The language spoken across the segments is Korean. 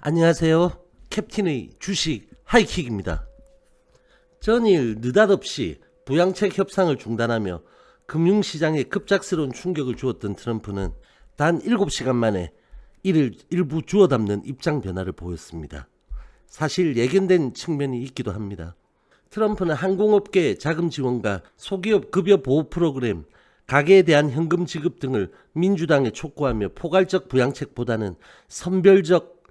안녕하세요. 캡틴의 주식 하이킥입니다. 전일 느닷없이 부양책 협상을 중단하며 금융시장에 급작스러운 충격을 주었던 트럼프는 단 7시간 만에 이를 일부 주워 담는 입장 변화를 보였습니다. 사실 예견된 측면이 있기도 합니다. 트럼프는 항공업계의 자금 지원과 소기업 급여 보호 프로그램, 가계에 대한 현금 지급 등을 민주당에 촉구하며 포괄적 부양책보다는 선별적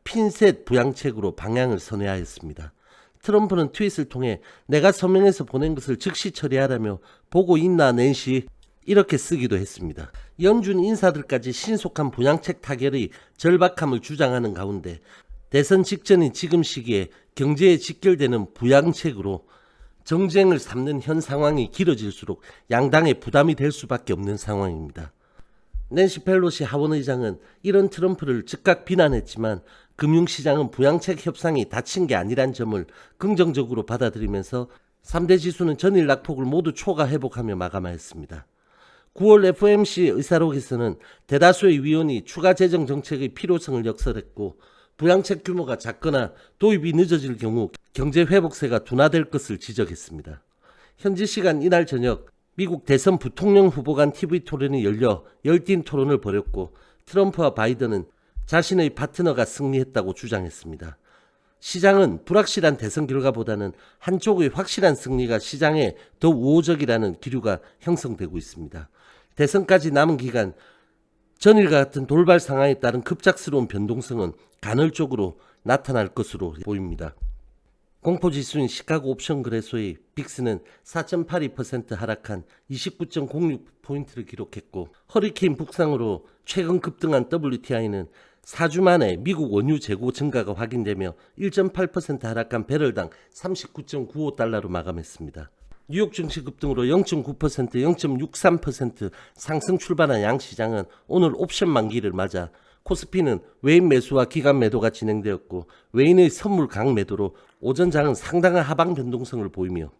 핀셋 부양책으로 방향을 선회하였습니다. 트럼프는 트윗을 통해 내가 서명해서 보낸 것을 즉시 처리하라며 보고 있나 낸시 이렇게 쓰기도 했습니다. 연준 인사들까지 신속한 부양책 타결의 절박함을 주장하는 가운데 대선 직전인 지금 시기에 경제에 직결되는 부양책으로 정쟁을 삼는 현 상황이 길어질수록 양당의 부담이 될 수밖에 없는 상황입니다. 낸시 펠로시 하원의장은 이런 트럼프를 즉각 비난했지만 금융시장은 부양책 협상이 닫힌 게 아니란 점을 긍정적으로 받아들이면서 3대 지수는 전일 낙폭을 모두 초과 회복하며 마감하였습니다. 9월 FOMC 의사록에서는 대다수의 위원이 추가 재정 정책의 필요성을 역설했고 부양책 규모가 작거나 도입이 늦어질 경우 경제 회복세가 둔화될 것을 지적했습니다. 현지 시간 이날 저녁 미국 대선 부통령 후보 간 TV 토론이 열려 열띤 토론을 벌였고 트럼프와 바이든은 자신의 파트너가 승리했다고 주장했습니다. 시장은 불확실한 대선 결과보다는 한쪽의 확실한 승리가 시장에 더 우호적이라는 기류가 형성되고 있습니다. 대선까지 남은 기간 전일과 같은 돌발 상황에 따른 급작스러운 변동성은 간헐적으로 나타날 것으로 보입니다. 공포지수인 시카고 옵션 거래소의 빅스는 4.82% 하락한 29.06포인트를 기록했고 허리케인 북상으로 최근 급등한 WTI는 4주 만에 미국 원유 재고 증가가 확인되며 1.8% 하락한 배럴당 39.95달러로 마감했습니다. 뉴욕 증시 급등으로 0.9%, 0.63% 상승 출발한 양시장은 오늘 옵션 만기를 맞아 코스피는 외인 매수와 기간 매도가 진행되었고 외인의 선물 강매도로 오전장은 상당한 하방 변동성을 보이며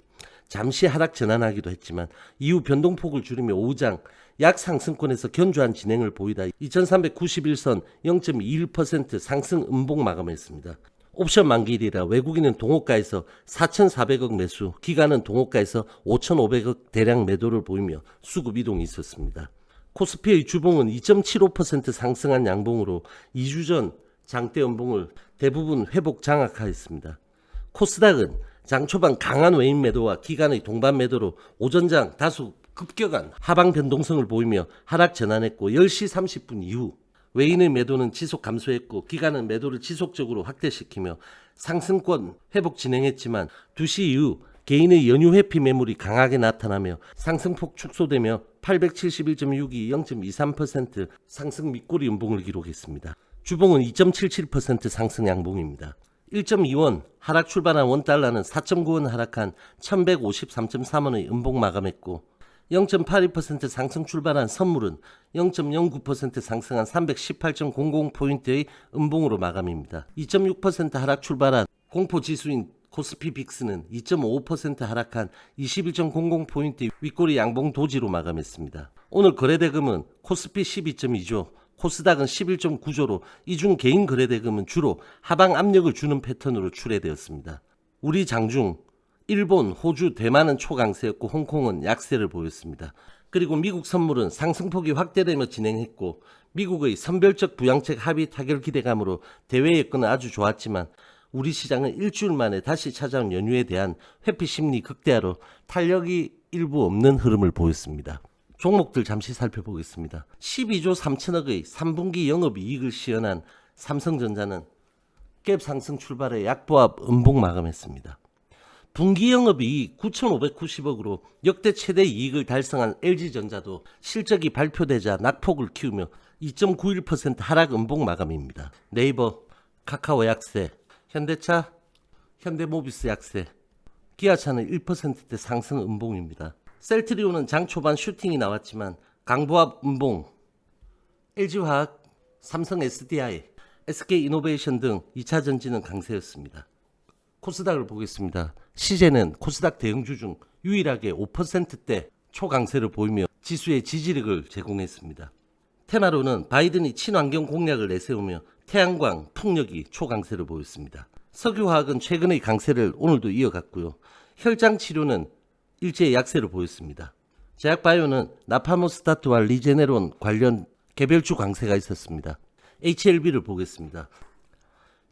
잠시 하락 전환하기도 했지만 이후 변동폭을 줄이며 오후장 약상승권에서 견조한 진행을 보이다 2391선 0.21% 상승 음봉 마감했습니다. 옵션 만기일이라 외국인은 동호가에서 4,400억 매수, 기관은 동호가에서 5,500억 대량 매도를 보이며 수급 이동이 있었습니다. 코스피의 주봉은 2.75% 상승한 양봉으로 2주 전 장대 연봉을 대부분 회복 장악하였습니다. 코스닥은 장 초반 강한 외인 매도와 기관의 동반 매도로 오전장 다소 급격한 하방 변동성을 보이며 하락 전환했고 10시 30분 이후 외인의 매도는 지속 감소했고 기관은 매도를 지속적으로 확대시키며 상승권 회복 진행했지만 2시 이후 개인의 연휴 회피 매물이 강하게 나타나며 상승폭 축소되며 871.62, 0.23% 상승 밑꼬리 음봉을 기록했습니다. 주봉은 2.77% 상승 양봉입니다. 1.2원 하락 출발한 원달러는 4.9원 하락한 1153.3원의 음봉 마감했고 0.82% 상승 출발한 선물은 0.09% 상승한 318.00포인트의 음봉으로 마감입니다. 2.6% 하락 출발한 공포지수인 코스피 빅스는 2.5% 하락한 21.00포인트 윗꼬리 양봉 도지로 마감했습니다. 오늘 거래대금은 코스피 12.2조, 코스닥은 11.9조로 이중 개인 거래대금은 주로 하방 압력을 주는 패턴으로 출해되었습니다. 우리 장중 일본, 호주, 대만은 초강세였고 홍콩은 약세를 보였습니다. 그리고 미국 선물은 상승폭이 확대되며 진행했고 미국의 선별적 부양책 합의 타결 기대감으로 대외 여건은 아주 좋았지만 우리 시장은 일주일 만에 다시 찾아온 연휴에 대한 회피 심리 극대화로 탄력이 일부 없는 흐름을 보였습니다. 종목들 잠시 살펴보겠습니다. 12조 3천억의 3분기 영업이익을 시현한 삼성전자는 갭 상승 출발에 약보합 음봉 마감했습니다. 분기 영업이익 9,590억으로 역대 최대 이익을 달성한 LG전자도 실적이 발표되자 낙폭을 키우며 2.91% 하락 음봉 마감입니다. 네이버, 카카오 약세, 현대차, 현대모비스 약세, 기아차는 1%대 상승 음봉입니다. 셀트리온은 장 초반 슈팅이 나왔지만 강보합 음봉, LG화학, 삼성 SDI, SK이노베이션 등 2차 전지는 강세였습니다. 코스닥을 보겠습니다. 시제는 코스닥 대형주 중 유일하게 5%대 초강세를 보이며 지수의 지지력을 제공했습니다. 테마로는 바이든이 친환경 공약을 내세우며 태양광, 풍력이 초강세를 보였습니다. 석유화학은 최근의 강세를 오늘도 이어갔고요. 혈장치료는 일제히 약세를 보였습니다. 제약바이오는 나파모스타트와 리제네론 관련 개별주 강세가 있었습니다. HLB를 보겠습니다.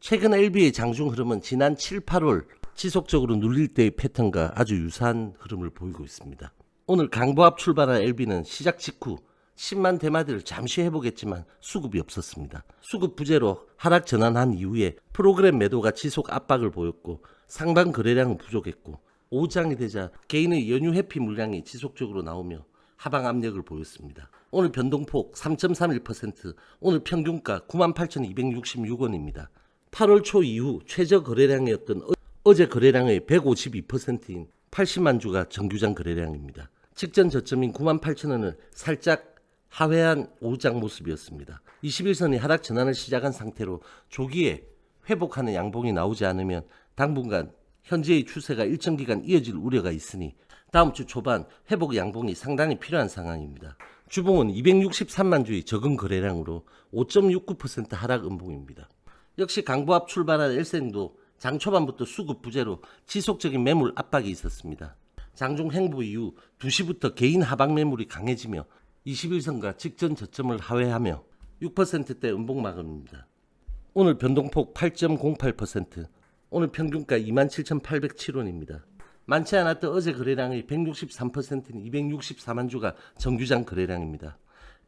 최근 LB의 장중 흐름은 지난 7, 8월 지속적으로 눌릴 때의 패턴과 아주 유사한 흐름을 보이고 있습니다. 오늘 강보합 출발한 LB는 시작 직후 10만 대마디를 잠시 회복했지만 수급이 없었습니다. 수급 부재로 하락 전환한 이후에 프로그램 매도가 지속 압박을 보였고 상방 거래량은 부족했고 오후장이 되자 개인의 연휴 회피 물량이 지속적으로 나오며 하방 압력을 보였습니다. 오늘 변동폭 3.31%, 오늘 평균가 98,266원입니다. 8월 초 이후 최저 거래량이었던 어제 거래량의 152%인 80만 주가 정규장 거래량입니다. 직전 저점인 98,000원을 살짝 하회한 오후장 모습이었습니다. 21선이 하락 전환을 시작한 상태로 조기에 회복하는 양봉이 나오지 않으면 당분간 현재의 추세가 일정 기간 이어질 우려가 있으니 다음 주 초반 회복 양봉이 상당히 필요한 상황입니다. 주봉은 263만 주의 적은 거래량으로 5.69% 하락 음봉입니다. 역시 강보합 출발한 엘센도 장 초반부터 수급 부재로 지속적인 매물 압박이 있었습니다. 장중 행보 이후 2시부터 개인 하방 매물이 강해지며 21선과 직전 저점을 하회하며 6%대 음봉 마감입니다. 오늘 변동폭 8.08%, 오늘 평균가 27,807원입니다. 많지 않았던 어제 거래량의 163%인 264만 주가 정규장 거래량입니다.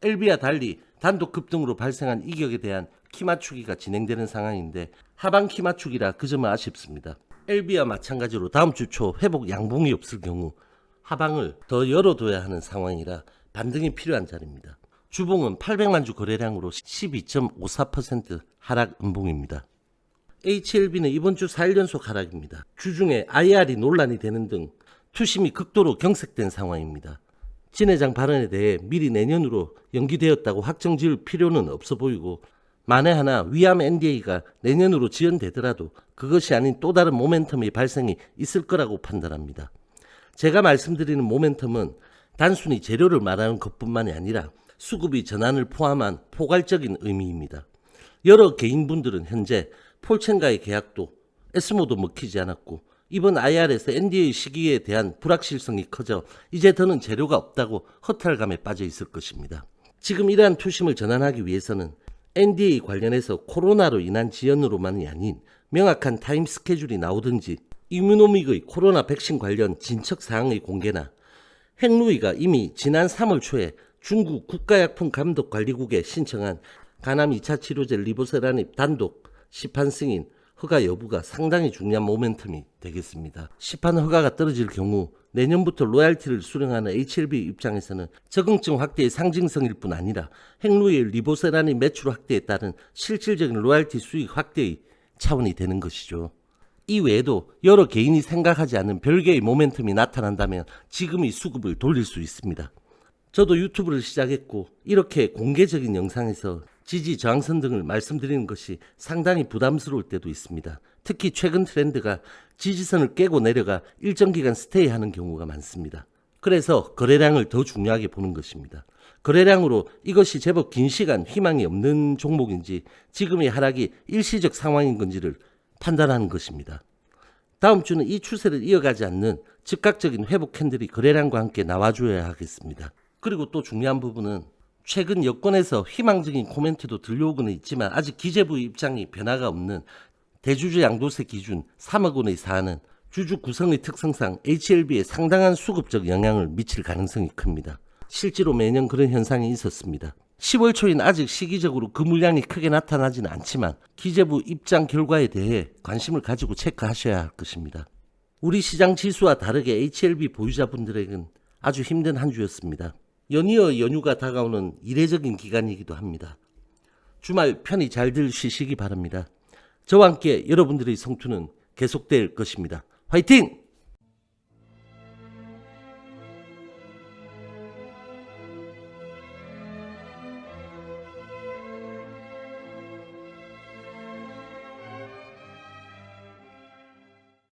LB와 달리 단독 급등으로 발생한 이격에 대한 키 맞추기가 진행되는 상황인데 하방 키 맞추기라 그 점은 아쉽습니다. LB와 마찬가지로 다음 주 초 회복 양봉이 없을 경우 하방을 더 열어둬야 하는 상황이라 반등이 필요한 자리입니다. 주봉은 800만 주 거래량으로 12.54% 하락 음봉입니다. HLB는 이번 주 4일 연속 하락입니다. 주중에 IR이 논란이 되는 등 투심이 극도로 경색된 상황입니다. 진 회장 발언에 대해 미리 내년으로 연기되었다고 확정 지을 필요는 없어 보이고 만에 하나 위암 NDA가 내년으로 지연되더라도 그것이 아닌 또 다른 모멘텀의 발생이 있을 거라고 판단합니다. 제가 말씀드리는 모멘텀은 단순히 재료를 말하는 것뿐만이 아니라 수급의 전환을 포함한 포괄적인 의미입니다. 여러 개인분들은 현재 폴첸과의 계약도 에스모도 먹히지 않았고 이번 IR에서 NDA 시기에 대한 불확실성이 커져 이제 더는 재료가 없다고 허탈감에 빠져 있을 것입니다. 지금 이러한 투심을 전환하기 위해서는 NDA 관련해서 코로나로 인한 지연으로만이 아닌 명확한 타임 스케줄이 나오든지 이뮤노믹의 코로나 백신 관련 진척 사항의 공개나 핵루이가 이미 지난 3월 초에 중국 국가약품감독관리국에 신청한 간암 2차 치료제 리보세라닙 단독 시판 승인 허가 여부가 상당히 중요한 모멘텀이 되겠습니다. 시판 허가가 떨어질 경우 내년부터 로얄티를 수령하는 HLB 입장에서는 적응증 확대의 상징성일 뿐 아니라 핵루이의 리보세라닙 매출 확대에 따른 실질적인 로얄티 수익 확대의 차원이 되는 것이죠. 이 외에도 여러 개인이 생각하지 않는 별개의 모멘텀이 나타난다면 지금의 수급을 돌릴 수 있습니다. 저도 유튜브를 시작했고 이렇게 공개적인 영상에서 지지 저항선 등을 말씀드리는 것이 상당히 부담스러울 때도 있습니다. 특히 최근 트렌드가 지지선을 깨고 내려가 일정 기간 스테이하는 경우가 많습니다. 그래서 거래량을 더 중요하게 보는 것입니다. 거래량으로 이것이 제법 긴 시간 희망이 없는 종목인지 지금의 하락이 일시적 상황인 건지를 판단하는 것입니다. 다음 주는 이 추세를 이어가지 않는 즉각적인 회복 캔들이 거래량과 함께 나와줘야 하겠습니다. 그리고 또 중요한 부분은 최근 여권에서 희망적인 코멘트도 들려오고는 있지만 아직 기재부의 입장이 변화가 없는 대주주 양도세 기준 3억 원의 사안은 주주 구성의 특성상 HLB에 상당한 수급적 영향을 미칠 가능성이 큽니다. 실제로 매년 그런 현상이 있었습니다. 10월 초인 아직 시기적으로 그 물량이 크게 나타나지는 않지만 기재부 입장 결과에 대해 관심을 가지고 체크하셔야 할 것입니다. 우리 시장 지수와 다르게 HLB 보유자분들에겐 아주 힘든 한 주였습니다. 연이어 연휴가 다가오는 이례적인 기간이기도 합니다. 주말 편히 잘들 쉬시기 바랍니다. 저와 함께 여러분들의 성투는 계속될 것입니다. 화이팅!